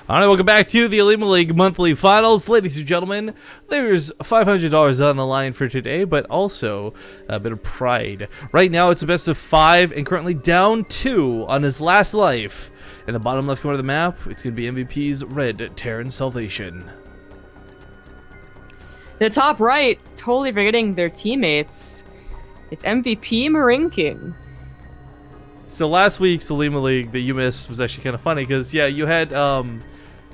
All right, welcome back to the OlimoLeague monthly finals. Ladies and gentlemen, there's $500 on the line for today, but also a bit of pride. Right now, it's a best of 5 and currently down 2 on his last life. In the bottom left corner of the map, it's going to be MVP's Red Terran Salvation. The top right, totally forgetting their teammates. It's MVP MarineKing. So last week's OlimoLeague that you missed was actually kind of funny because, yeah, you had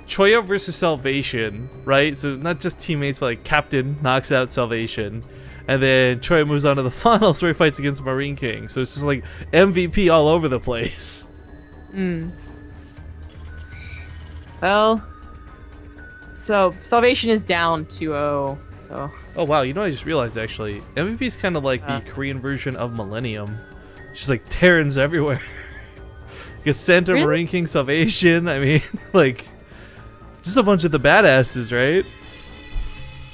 Choya versus Salvation, right? So not just teammates, but like Captain knocks out Salvation. And then Choya moves on to the finals where he fights against MarineKing. So it's just like MVP all over the place. Well, so Salvation is down 2-0, so... Oh wow, you know what I just realized actually? MVP is kind of like the Korean version of Millennium. Just like Terrans everywhere. You got Santa, Really? MarineKing, Salvation, I mean, like... Just a bunch of the badasses, right?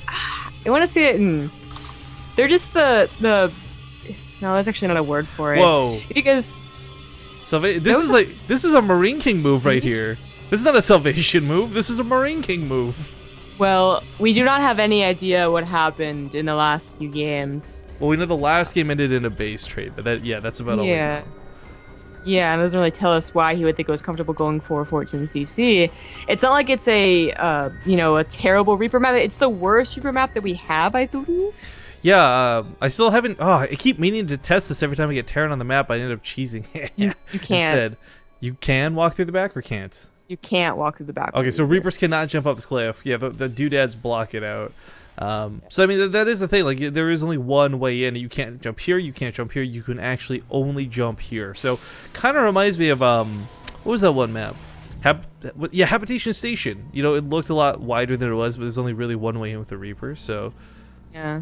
I want to see it in... They're just the... No, that's actually not a word for it. Whoa. Because... This is a MarineKing move right here. This is not a Salvation move, this is a MarineKing move. Well, we do not have any idea what happened in the last few games. Well, we know the last game ended in a base trade, but that's about all we know. Yeah, and it doesn't really tell us why he would think it was comfortable going for 14cc. It's not like it's a, a terrible Reaper map. It's the worst Reaper map that we have, I believe. Yeah, I still haven't... Oh, I keep meaning to test this every time I get Terran on the map. I end up cheesing You can't. instead. You can walk through the back or can't? You can't walk through the back. Okay, so Reapers cannot jump off this cliff. Yeah, the doodads block it out. So I mean that is the thing. Like there is only one way in. You can't jump here. You can't jump here. You can actually only jump here. So kind of reminds me of what was that one map? Habitation Station. You know, it looked a lot wider than it was, but there's only really one way in with the Reapers. So Yeah.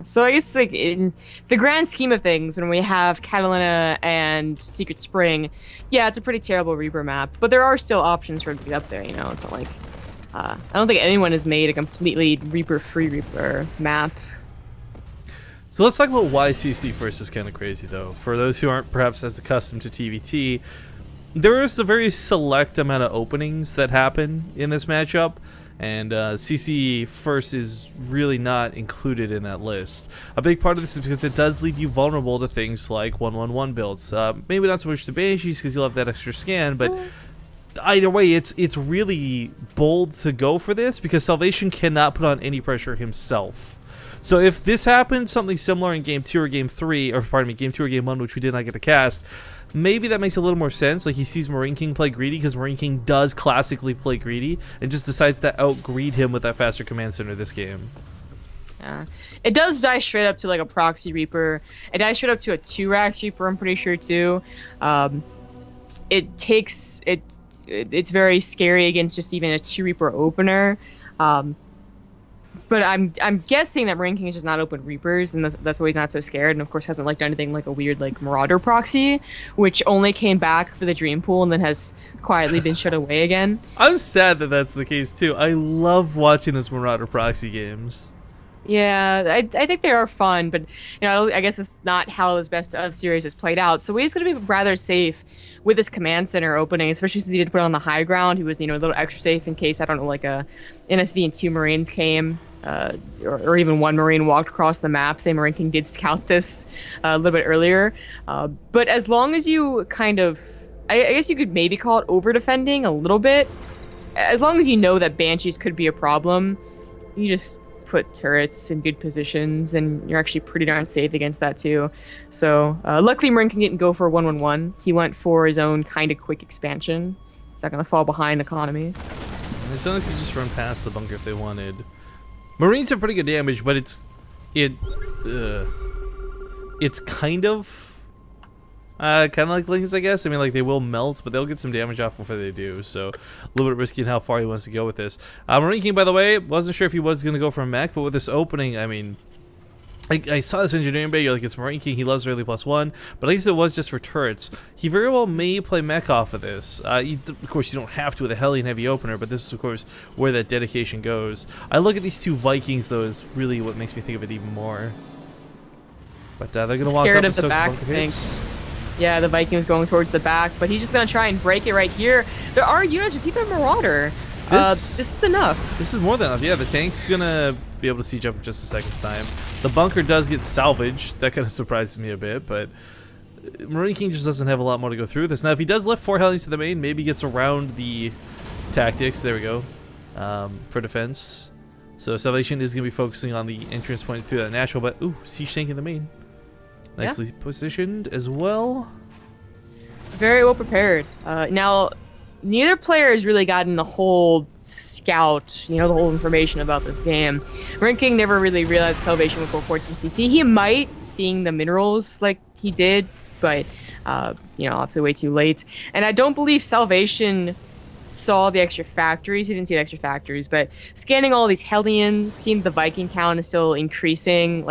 So I guess like in the grand scheme of things, when we have Catalina and Secret Spring, yeah, it's a pretty terrible Reaper map. But there are still options for it to get up there. You know, it's not like I don't think anyone has made a completely Reaper-free Reaper map. So let's talk about why CC first is kind of crazy, though. For those who aren't perhaps as accustomed to TVT, there is a very select amount of openings that happen in this matchup, and CC first is really not included in that list. A big part of this is because it does leave you vulnerable to things like 1-1-1 builds. Maybe not so much to Banshees because you'll have that extra scan, but either way, it's really bold to go for this because Salvation cannot put on any pressure himself. So if this happened, something similar in Game 2 or Game 3, or pardon me, Game 2 or Game 1, which we did not get to cast, maybe that makes a little more sense. Like he sees MarineKing play greedy because MarineKing does classically play greedy and just decides to out-greed him with that faster command center this game. Yeah. It does die straight up to like a proxy Reaper. It dies straight up to a 2-Rax Reaper, I'm pretty sure too. It's very scary against just even a 2 Reaper opener. But I'm guessing that MarineKing has just not opened Reapers, and that's why he's not so scared. And of course hasn't like done anything like a weird like Marauder proxy, which only came back for the Dream Pool and then has quietly been shut away again. I'm sad that that's the case too. I love watching those Marauder proxy games. Yeah, I think they are fun, but I guess it's not how this best of series is played out. So he's going to be rather safe with his command center opening, especially since he did put it on the high ground. He was a little extra safe in case like a NSV and 2 Marines came, or even 1 Marine walked across the map. Say MarineKing did scout this a little bit earlier, but as long as you kind of, I guess you could maybe call it over defending a little bit. As long as you know that Banshees could be a problem, you just put turrets in good positions, and you're actually pretty darn safe against that too. So luckily MarineKing didn't go for 1-1-1. He went for his own kind of quick expansion. He's not going to fall behind economy. As long as you just run past the bunker if they wanted. Marines have pretty good damage, but it's kind of like Lings, I guess. I mean, like, they will melt, but they'll get some damage off before they do, so a little bit risky in how far he wants to go with this. MarineKing, by the way, wasn't sure if he was going to go for a mech, but with this opening, I mean, I saw this engineering bay, you're like, it's MarineKing, he loves early +1, but at least it was just for turrets. He very well may play mech off of this. Of course, you don't have to with a Hellion heavy opener, but this is, of course, where that dedication goes. I look at these two Vikings, though, is really what makes me think of it even more. But they're going to walk up Scared and of the soak back, bunker I think. hits. Yeah, the Viking was going towards the back, but he's just gonna try and break it right here. There are units, just even a Marauder. This is enough. This is more than enough. Yeah, the tank's gonna be able to siege up in just a second's time. The bunker does get salvaged. That kind of surprises me a bit, but MarineKing just doesn't have a lot more to go through this. Now, if he does lift 4 Hellions to the main, maybe gets around the tactics. There we go. For defense. So Salvation is going to be focusing on the entrance point through that natural, but ooh, siege tank in the main. Nicely positioned as well. Very well prepared. Now, neither player has really gotten the whole scout, the whole information about this game. MarineKing never really realized Salvation would go 14 CC. He might, seeing the minerals like he did, but obviously way too late. And I don't believe Salvation saw the extra factories. He didn't see the extra factories, but scanning all these Hellions, seeing the Viking count is still increasing.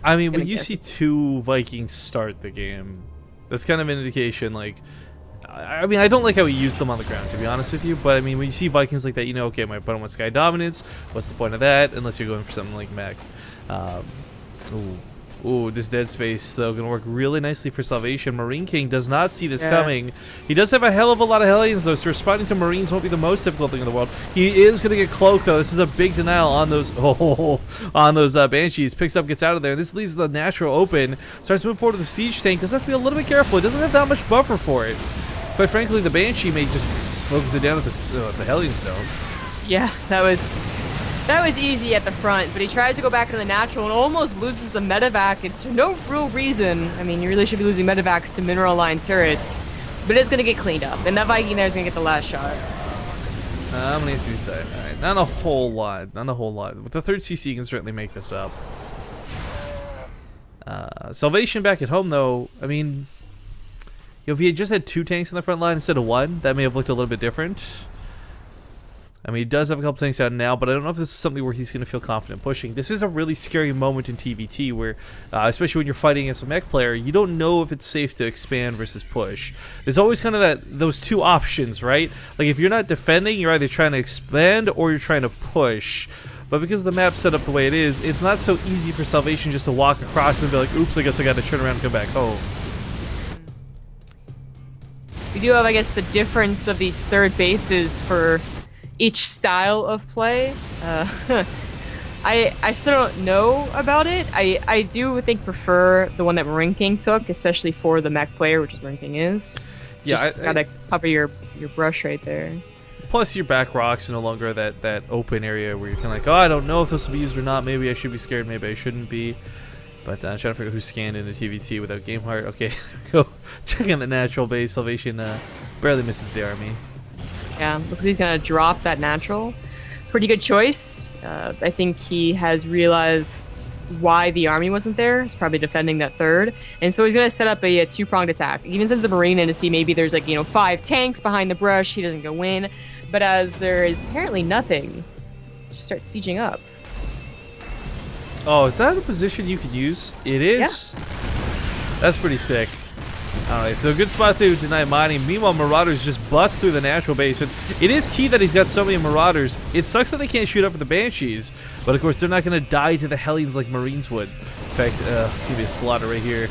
I mean, when you see 2 Vikings start the game, that's kind of an indication. I mean, I don't like how he used them on the ground, to be honest with you. But I mean, when you see Vikings like that, okay, my opponent wants Sky Dominance. What's the point of that? Unless you're going for something like Mech. Ooh, this dead space, though, going to work really nicely for Salvation. MarineKing does not see this coming. He does have a hell of a lot of Hellions, though, so responding to Marines won't be the most difficult thing in the world. He is going to get cloaked, though. This is a big denial on those Banshees. Picks up, gets out of there. This leaves the natural open. Starts moving forward with the siege tank. Does have to be a little bit careful. It doesn't have that much buffer for it. Quite frankly, the Banshee may just focus it down at the Hellions, though. Yeah, that was easy at the front, but he tries to go back into the natural and almost loses the medevac and to no real reason. I mean, you really should be losing medevacs to mineral line turrets, but it's going to get cleaned up, and that Viking there is going to get the last shot. How many SCVs died? Alright, not a whole lot. Not a whole lot. With the 3rd CC, you can certainly make this up. Salvation back at home, though, I mean, if he had just had 2 tanks in the front line instead of 1, that may have looked a little bit different. I mean, he does have a couple tanks out now, but I don't know if this is something where he's going to feel confident pushing. This is a really scary moment in TVT where, especially when you're fighting against a mech player, you don't know if it's safe to expand versus push. There's always kind of those 2 options, right? Like, if you're not defending, you're either trying to expand or you're trying to push. But because the map's set up the way it is, it's not so easy for Salvation just to walk across and be like, oops, I guess I got to turn around and come back home. We do have, I guess, the difference of these 3rd bases for each style of play. I still don't know about it. I do prefer the one that MarineKing took, especially for the mech player, which is MarineKing is. Yeah, just gotta cover your brush right there. Plus, your back rocks are no longer that open area where you're kind of like, oh, I don't know if this will be used or not. Maybe I should be scared. Maybe I shouldn't be. But I'm trying to figure out who scanned into TVT without game heart. Okay, go checking the natural base. Salvation barely misses the army. Yeah, looks like he's gonna drop that natural. Pretty good choice. I think he has realized why the army wasn't there. He's probably defending that 3rd, and so he's gonna set up a 2-pronged attack. He even sends the Marine in to see maybe there's 5 tanks behind the brush. He doesn't go in, but as there is apparently nothing, just start sieging up. Oh, is that a position you could use? It is. Yeah. That's pretty sick. Alright, so good spot to deny mining. Meanwhile, Marauders just bust through the natural base. And it is key that he's got so many Marauders. It sucks that they can't shoot up for the Banshees, but of course they're not going to die to the Hellions like Marines would. In fact, let's give you a slaughter right here.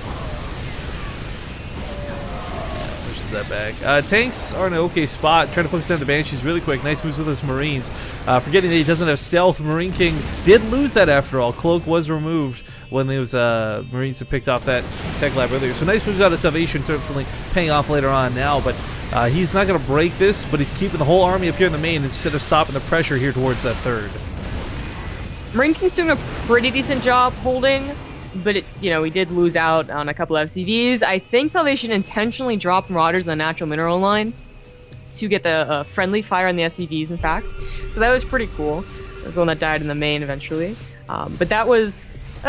Pushes that back. Tanks are in an okay spot. Trying to focus down the Banshees really quick. Nice moves with those Marines. Forgetting that he doesn't have stealth. MarineKing did lose that after all. Cloak was removed when those Marines had picked off that tech lab earlier. So nice moves out of Salvation, definitely paying off later on now. But he's not going to break this, but he's keeping the whole army up here in the main instead of stopping the pressure here towards that 3rd. MarineKing's doing a pretty decent job holding, but he did lose out on a couple of FCVs. I think Salvation intentionally dropped Marauders on the natural mineral line to get the friendly fire on the SCVs, in fact. So that was pretty cool. That was the one that died in the main eventually. But that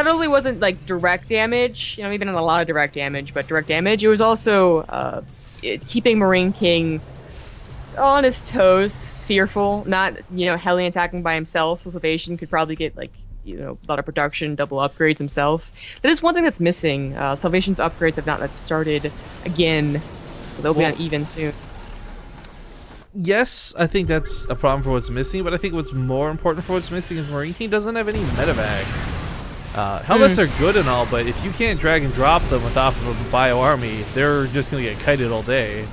only wasn't direct damage, even a lot of direct damage, but direct damage. It was also keeping MarineKing on his toes, fearful, not, Hellion attacking by himself. So Salvation could probably get a lot of production, double upgrades himself. That is one thing that's missing. Salvation's upgrades have not yet started again, so they'll be on even soon. Yes, I think that's a problem for what's missing, but I think what's more important for what's missing is MarineKing doesn't have any medevacs. Helmets are good and all, but if you can't drag and drop them on top of a bio army, they're just going to get kited all day.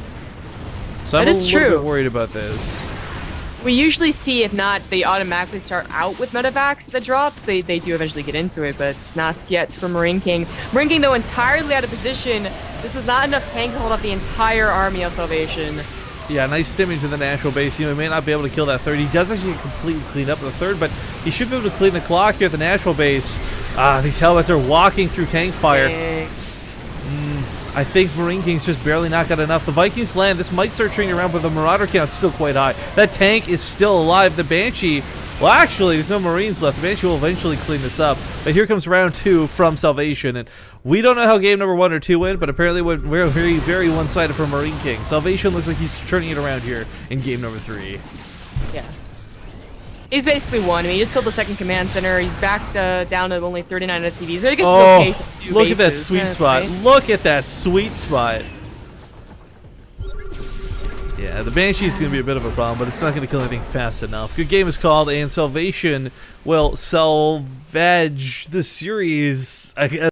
So I'm a little bit worried about this. We usually see, if not, they automatically start out with medevacs that drops. They do eventually get into it, but it's not yet for MarineKing. MarineKing, though, entirely out of position. This was not enough tanks to hold up the entire army of Salvation. Yeah, nice stimming to the natural base. You know, he may not be able to kill that third. He does actually completely clean up the third, but he should be able to clean the clock here at the natural base. These helmets are walking through tank fire. I think MarineKing's just barely not got enough. The Vikings land. This might start turning around, but the Marauder count's still quite high. That tank is still alive. The Banshee, well, actually, there's no Marines left. The Banshee will eventually clean this up. But here comes round 2 from Salvation. And we don't know how game number 1 or 2 went, but apparently we're very, very one-sided for MarineKing. Salvation looks like he's turning it around here in game number 3. Yeah. He's basically won. I mean, he just killed the second command center. He's back down to only 39 SCVs. So I guess it's okay for 2 look bases. At that sweet spot. Right? Look at that sweet spot. Yeah, the Banshee's going to be a bit of a problem, but it's not going to kill anything fast enough. Good game is called, and Salvation will salvage the series.